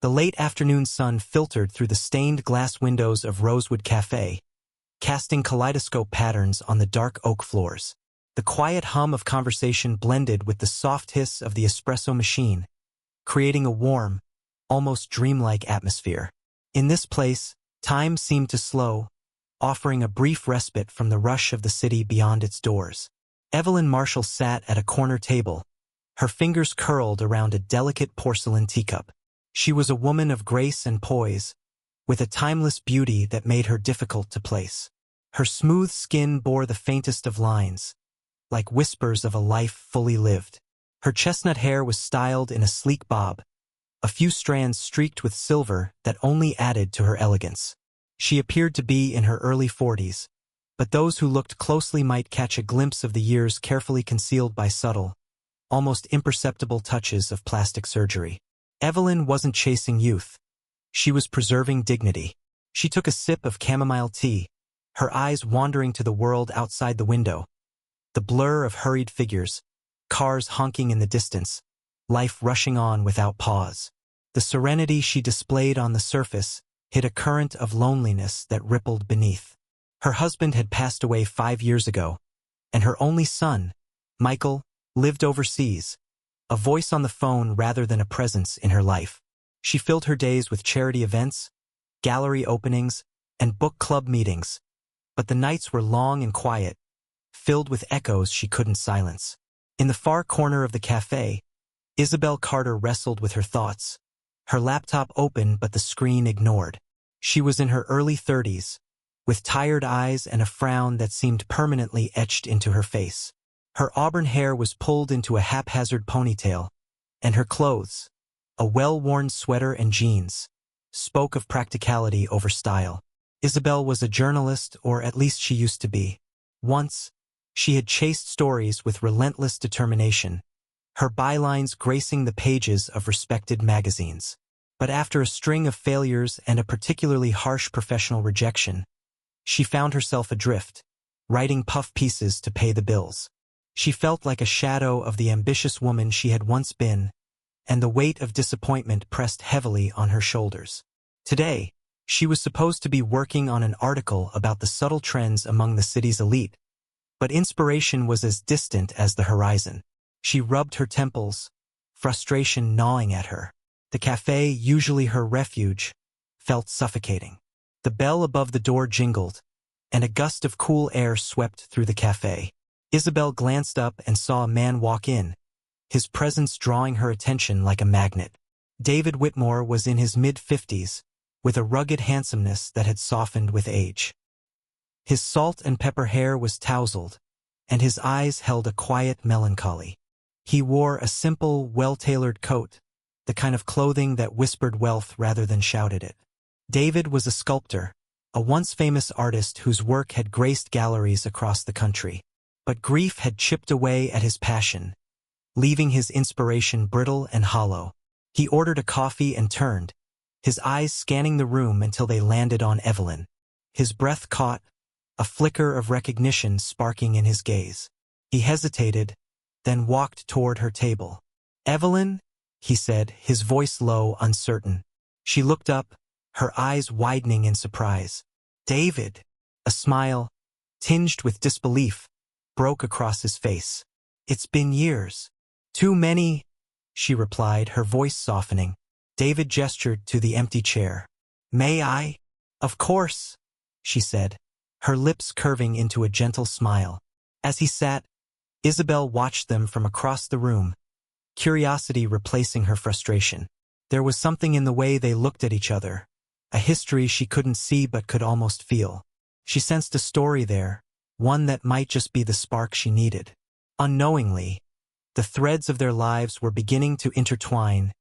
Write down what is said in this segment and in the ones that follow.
The late afternoon sun filtered through the stained glass windows of Rosewood Café, casting kaleidoscope patterns on the dark oak floors. The quiet hum of conversation blended with the soft hiss of the espresso machine, creating a warm, almost dreamlike atmosphere. In this place, time seemed to slow, offering a brief respite from the rush of the city beyond its doors. Evelyn Marshall sat at a corner table, her fingers curled around a delicate porcelain teacup. She was a woman of grace and poise, with a timeless beauty that made her difficult to place. Her smooth skin bore the faintest of lines, like whispers of a life fully lived. Her chestnut hair was styled in a sleek bob, a few strands streaked with silver that only added to her elegance. She appeared to be in her early 40s, but those who looked closely might catch a glimpse of the years carefully concealed by subtle, almost imperceptible touches of plastic surgery. Evelyn wasn't chasing youth. She was preserving dignity. She took a sip of chamomile tea, her eyes wandering to the world outside the window. The blur of hurried figures, cars honking in the distance, life rushing on without pause. The serenity she displayed on the surface hid a current of loneliness that rippled beneath. Her husband had passed away 5 years ago, and her only son, Michael, lived overseas, a voice on the phone rather than a presence in her life. She filled her days with charity events, gallery openings, and book club meetings, but the nights were long and quiet, filled with echoes she couldn't silence. In the far corner of the cafe, Isabel Carter wrestled with her thoughts, her laptop open but the screen ignored. She was in her early 30s, with tired eyes and a frown that seemed permanently etched into her face. Her auburn hair was pulled into a haphazard ponytail, and her clothes, a well-worn sweater and jeans, spoke of practicality over style. Isabel was a journalist, or at least she used to be. Once, she had chased stories with relentless determination, her bylines gracing the pages of respected magazines. But after a string of failures and a particularly harsh professional rejection, she found herself adrift, writing puff pieces to pay the bills. She felt like a shadow of the ambitious woman she had once been, and the weight of disappointment pressed heavily on her shoulders. Today, she was supposed to be working on an article about the subtle trends among the city's elite, but inspiration was as distant as the horizon. She rubbed her temples, frustration gnawing at her. The cafe, usually her refuge, felt suffocating. The bell above the door jingled, and a gust of cool air swept through the cafe. Isabel glanced up and saw a man walk in, his presence drawing her attention like a magnet. David Whitmore was in his mid-50s, with a rugged handsomeness that had softened with age. His salt and pepper hair was tousled, and his eyes held a quiet melancholy. He wore a simple, well-tailored coat, the kind of clothing that whispered wealth rather than shouted it. David was a sculptor, a once famous artist whose work had graced galleries across the country. But grief had chipped away at his passion, leaving his inspiration brittle and hollow. He ordered a coffee and turned, his eyes scanning the room until they landed on Evelyn. His breath caught, a flicker of recognition sparking in his gaze. He hesitated, then walked toward her table. "Evelyn?" he said, his voice low, uncertain. She looked up, her eyes widening in surprise. "David!" A smile, tinged with disbelief, broke across his face. "It's been years." "Too many," she replied, her voice softening. David gestured to the empty chair. "May I?" "Of course," she said, her lips curving into a gentle smile. As he sat, Isabel watched them from across the room, curiosity replacing her frustration. There was something in the way they looked at each other, a history she couldn't see but could almost feel. She sensed a story there, one that might just be the spark she needed. Unknowingly, the threads of their lives were beginning to intertwine,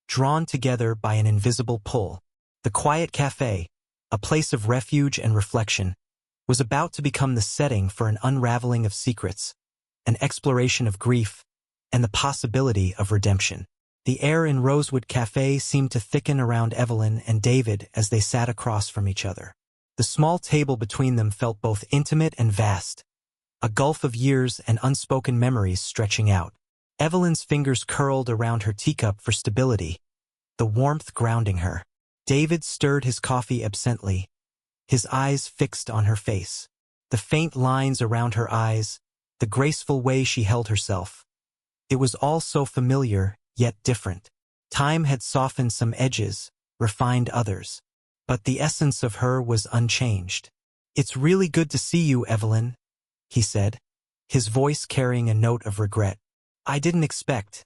drawn together by an invisible pull. The quiet cafe, a place of refuge and reflection, was about to become the setting for an unraveling of secrets, an exploration of grief, and the possibility of redemption. The air in Rosewood Café seemed to thicken around Evelyn and David as they sat across from each other. The small table between them felt both intimate and vast, a gulf of years and unspoken memories stretching out. Evelyn's fingers curled around her teacup for stability, the warmth grounding her. David stirred his coffee absently, his eyes fixed on her face. The faint lines around her eyes, the graceful way she held herself. It was all so familiar, yet different. Time had softened some edges, refined others. But the essence of her was unchanged. "It's really good to see you, Evelyn," he said, his voice carrying a note of regret. I didn't expect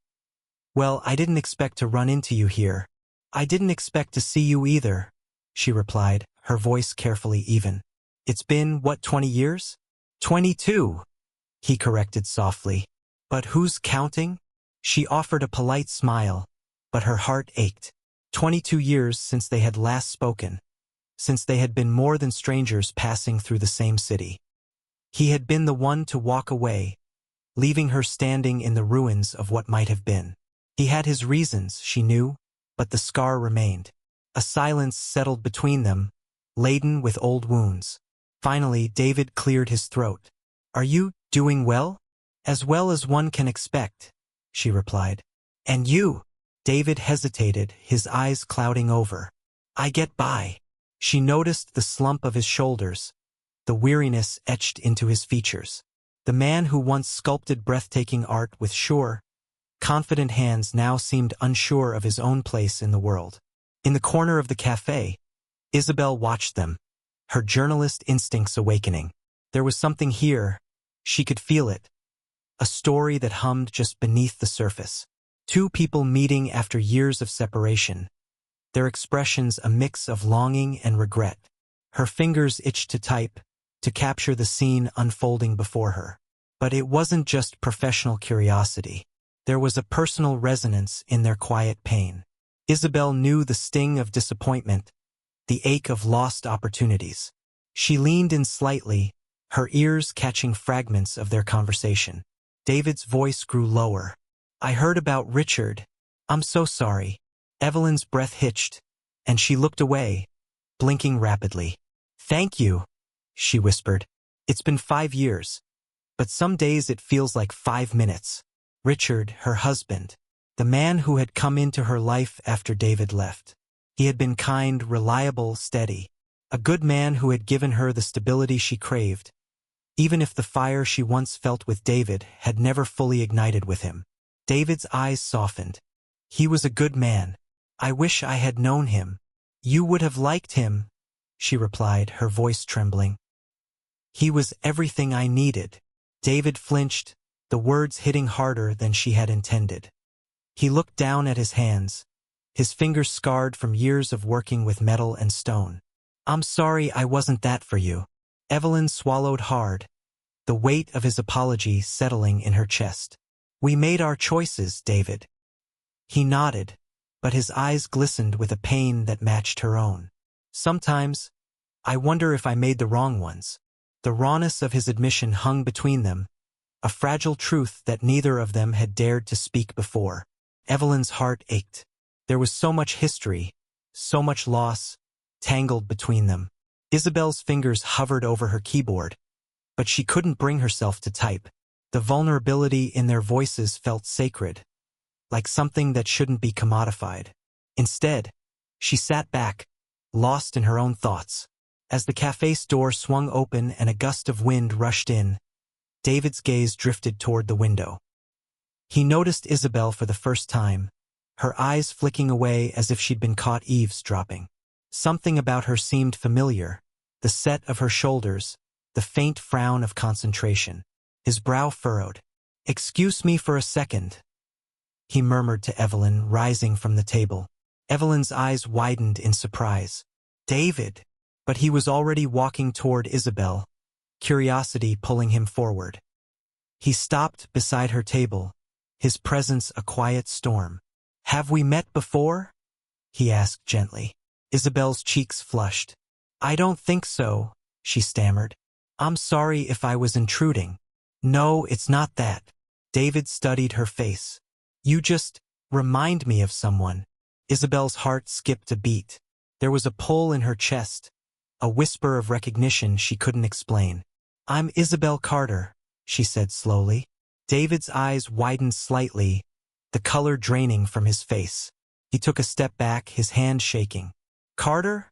to run into you here. "I didn't expect to see you either," she replied, her voice carefully even. "It's been, 20 years? 22, he corrected softly. "But who's counting?" She offered a polite smile, but her heart ached. 22 years since they had last spoken, since they had been more than strangers passing through the same city. He had been the one to walk away, leaving her standing in the ruins of what might have been. He had his reasons, she knew, but the scar remained. A silence settled between them, laden with old wounds. Finally, David cleared his throat. "Are you doing well?" "As well as one can expect," she replied. "And you?" David hesitated, his eyes clouding over. "I get by." She noticed the slump of his shoulders, the weariness etched into his features. The man who once sculpted breathtaking art with sure, confident hands now seemed unsure of his own place in the world. In the corner of the café, Isabel watched them, her journalist instincts awakening. There was something here, she could feel it, a story that hummed just beneath the surface. Two people meeting after years of separation, their expressions a mix of longing and regret. Her fingers itched to type, to capture the scene unfolding before her. But it wasn't just professional curiosity. There was a personal resonance in their quiet pain. Isabel knew the sting of disappointment, the ache of lost opportunities. She leaned in slightly, her ears catching fragments of their conversation. David's voice grew lower. "I heard about Richard. I'm so sorry." Evelyn's breath hitched, and she looked away, blinking rapidly. "Thank you," she whispered. "It's been 5 years, but some days it feels like 5 minutes." Richard, her husband, the man who had come into her life after David left. He had been kind, reliable, steady, a good man who had given her the stability she craved, even if the fire she once felt with David had never fully ignited with him. David's eyes softened. "He was a good man. I wish I had known him." "You would have liked him," she replied, her voice trembling. "He was everything I needed." David flinched, the words hitting harder than she had intended. He looked down at his hands, his fingers scarred from years of working with metal and stone. "I'm sorry I wasn't that for you." Evelyn swallowed hard, the weight of his apology settling in her chest. "We made our choices, David." He nodded, but his eyes glistened with a pain that matched her own. "Sometimes, I wonder if I made the wrong ones." The rawness of his admission hung between them, a fragile truth that neither of them had dared to speak before. Evelyn's heart ached. There was so much history, so much loss, tangled between them. Isabel's fingers hovered over her keyboard, but she couldn't bring herself to type. The vulnerability in their voices felt sacred, like something that shouldn't be commodified. Instead, she sat back, lost in her own thoughts. As the café's door swung open and a gust of wind rushed in, David's gaze drifted toward the window. He noticed Isabel for the first time, her eyes flicking away as if she'd been caught eavesdropping. Something about her seemed familiar, the set of her shoulders, the faint frown of concentration. His brow furrowed. "Excuse me for a second," he murmured to Evelyn, rising from the table. Evelyn's eyes widened in surprise. "David!" But he was already walking toward Isabel, curiosity pulling him forward. He stopped beside her table, his presence a quiet storm. "Have we met before?" he asked gently. Isabel's cheeks flushed. "I don't think so," she stammered. "I'm sorry if I was intruding." "No, it's not that." David studied her face. "You just remind me of someone." Isabel's heart skipped a beat. There was a pull in her chest, a whisper of recognition she couldn't explain. "I'm Isabel Carter," she said slowly. David's eyes widened slightly, the color draining from his face. He took a step back, his hand shaking. "Carter?"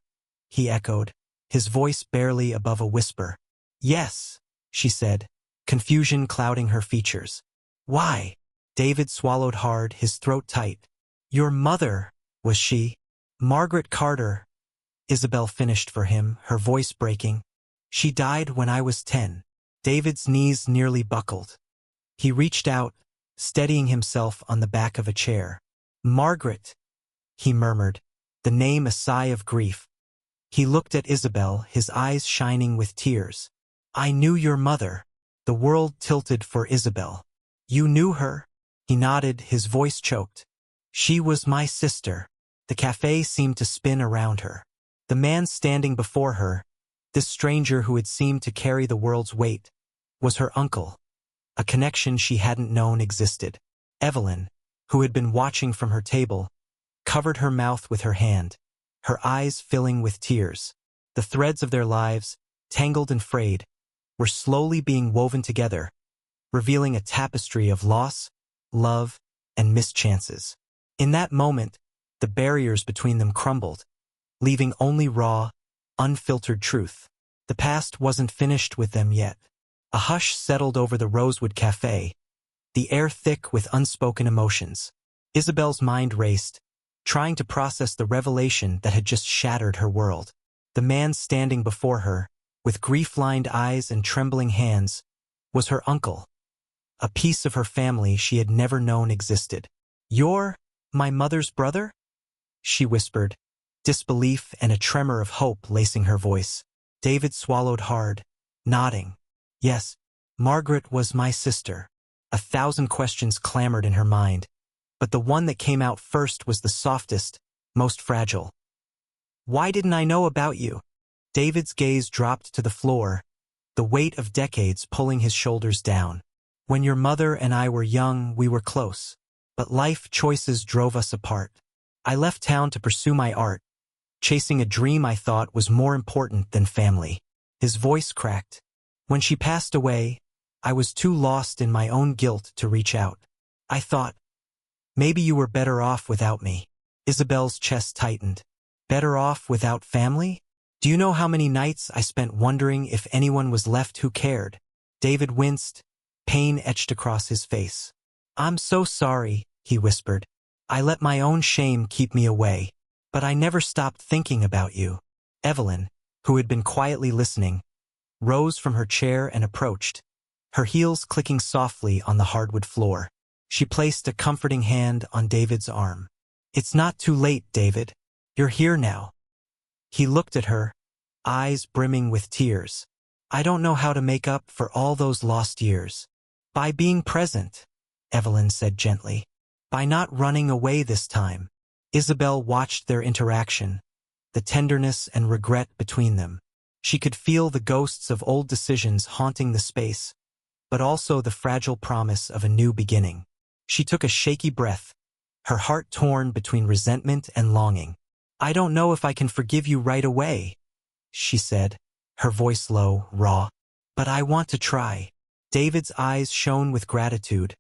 he echoed, his voice barely above a whisper. "Yes," she said, confusion clouding her features. "Why?" David swallowed hard, his throat tight. "Your mother, was she?" "Margaret Carter," Isabel finished for him, her voice breaking. "She died when I was 10. David's knees nearly buckled. He reached out, steadying himself on the back of a chair. "Margaret," he murmured, the name a sigh of grief. He looked at Isabel, his eyes shining with tears. "I knew your mother." The world tilted for Isabel. "You knew her?" He nodded, his voice choked. "She was my sister." The café seemed to spin around her. The man standing before her, this stranger who had seemed to carry the world's weight, was her uncle, a connection she hadn't known existed. Evelyn, who had been watching from her table, covered her mouth with her hand, her eyes filling with tears. The threads of their lives, tangled and frayed, were slowly being woven together, revealing a tapestry of loss, love, and missed chances. In that moment, the barriers between them crumbled, leaving only raw, unfiltered truth. The past wasn't finished with them yet. A hush settled over the Rosewood Café, the air thick with unspoken emotions. Isabel's mind raced, trying to process the revelation that had just shattered her world. The man standing before her, with grief-lined eyes and trembling hands, was her uncle, a piece of her family she had never known existed. "You're my mother's brother?" she whispered, disbelief and a tremor of hope lacing her voice. David swallowed hard, nodding. "Yes, Margaret was my sister." 1,000 questions clamored in her mind, but the one that came out first was the softest, most fragile. "Why didn't I know about you?" David's gaze dropped to the floor, the weight of decades pulling his shoulders down. "When your mother and I were young, we were close, but life choices drove us apart. I left town to pursue my art, chasing a dream I thought was more important than family." His voice cracked. "When she passed away, I was too lost in my own guilt to reach out. I thought, maybe you were better off without me." Isabel's chest tightened. "Better off without family? Do you know how many nights I spent wondering if anyone was left who cared?" David winced, pain etched across his face. "I'm so sorry," he whispered. "I let my own shame keep me away. But I never stopped thinking about you." Evelyn, who had been quietly listening, rose from her chair and approached, her heels clicking softly on the hardwood floor. She placed a comforting hand on David's arm. "It's not too late, David. You're here now." He looked at her, eyes brimming with tears. "I don't know how to make up for all those lost years." "By being present," Evelyn said gently. "By not running away this time." Isabel watched their interaction, the tenderness and regret between them. She could feel the ghosts of old decisions haunting the space, but also the fragile promise of a new beginning. She took a shaky breath, her heart torn between resentment and longing. "I don't know if I can forgive you right away," she said, her voice low, raw. "But I want to try." David's eyes shone with gratitude,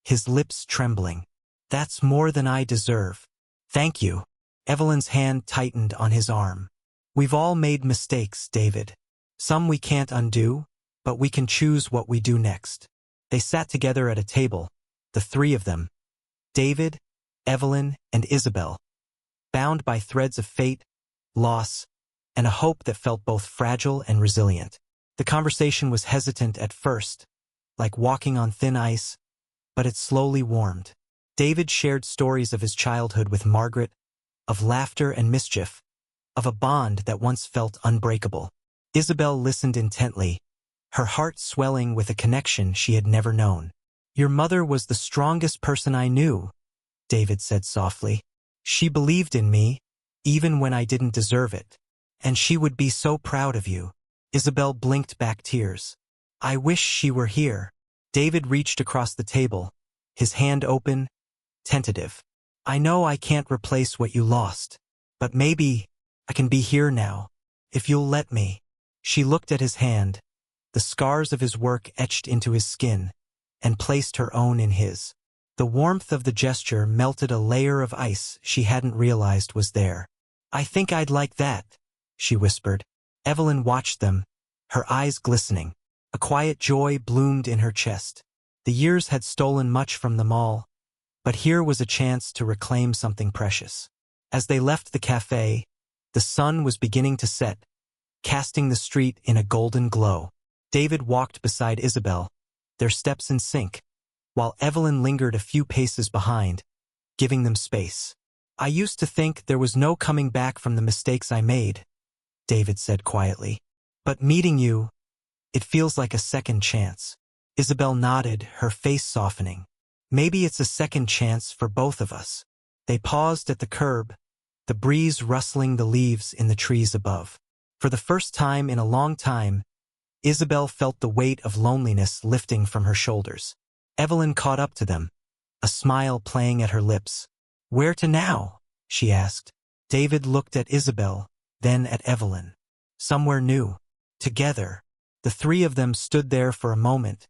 his lips trembling. "That's more than I deserve." "Thank you." Evelyn's hand tightened on his arm. "We've all made mistakes, David. Some we can't undo, but we can choose what we do next." They sat together at a table, the three of them, David, Evelyn, and Isabel, bound by threads of fate, loss, and a hope that felt both fragile and resilient. The conversation was hesitant at first, like walking on thin ice, but it slowly warmed. David shared stories of his childhood with Margaret, of laughter and mischief, of a bond that once felt unbreakable. Isabel listened intently, her heart swelling with a connection she had never known. "Your mother was the strongest person I knew," David said softly. "She believed in me, even when I didn't deserve it. And she would be so proud of you." Isabel blinked back tears. "I wish she were here." David reached across the table, his hand open, tentative. "I know I can't replace what you lost, but maybe I can be here now, if you'll let me." She looked at his hand, the scars of his work etched into his skin, and placed her own in his. The warmth of the gesture melted a layer of ice she hadn't realized was there. "I think I'd like that," she whispered. Evelyn watched them, her eyes glistening. A quiet joy bloomed in her chest. The years had stolen much from them all, but here was a chance to reclaim something precious. As they left the café, the sun was beginning to set, casting the street in a golden glow. David walked beside Isabel, their steps in sync, while Evelyn lingered a few paces behind, giving them space. "I used to think there was no coming back from the mistakes I made," David said quietly. "But meeting you, it feels like a second chance." Isabel nodded, her face softening. "Maybe it's a second chance for both of us." They paused at the curb, the breeze rustling the leaves in the trees above. For the first time in a long time, Isabel felt the weight of loneliness lifting from her shoulders. Evelyn caught up to them, a smile playing at her lips. "Where to now?" she asked. David looked at Isabel, then at Evelyn. "Somewhere new." Together, the three of them stood there for a moment,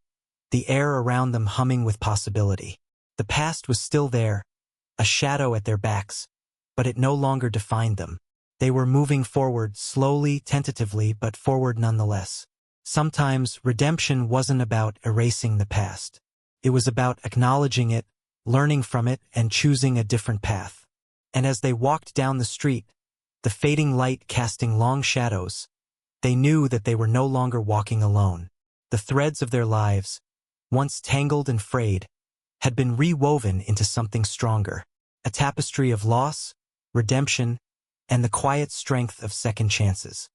the air around them humming with possibility. The past was still there, a shadow at their backs, but it no longer defined them. They were moving forward, slowly, tentatively, but forward nonetheless. Sometimes redemption wasn't about erasing the past. It was about acknowledging it, learning from it, and choosing a different path. And as they walked down the street, the fading light casting long shadows, they knew that they were no longer walking alone. The threads of their lives, once tangled and frayed, had been rewoven into something stronger, a tapestry of loss, redemption, and the quiet strength of second chances.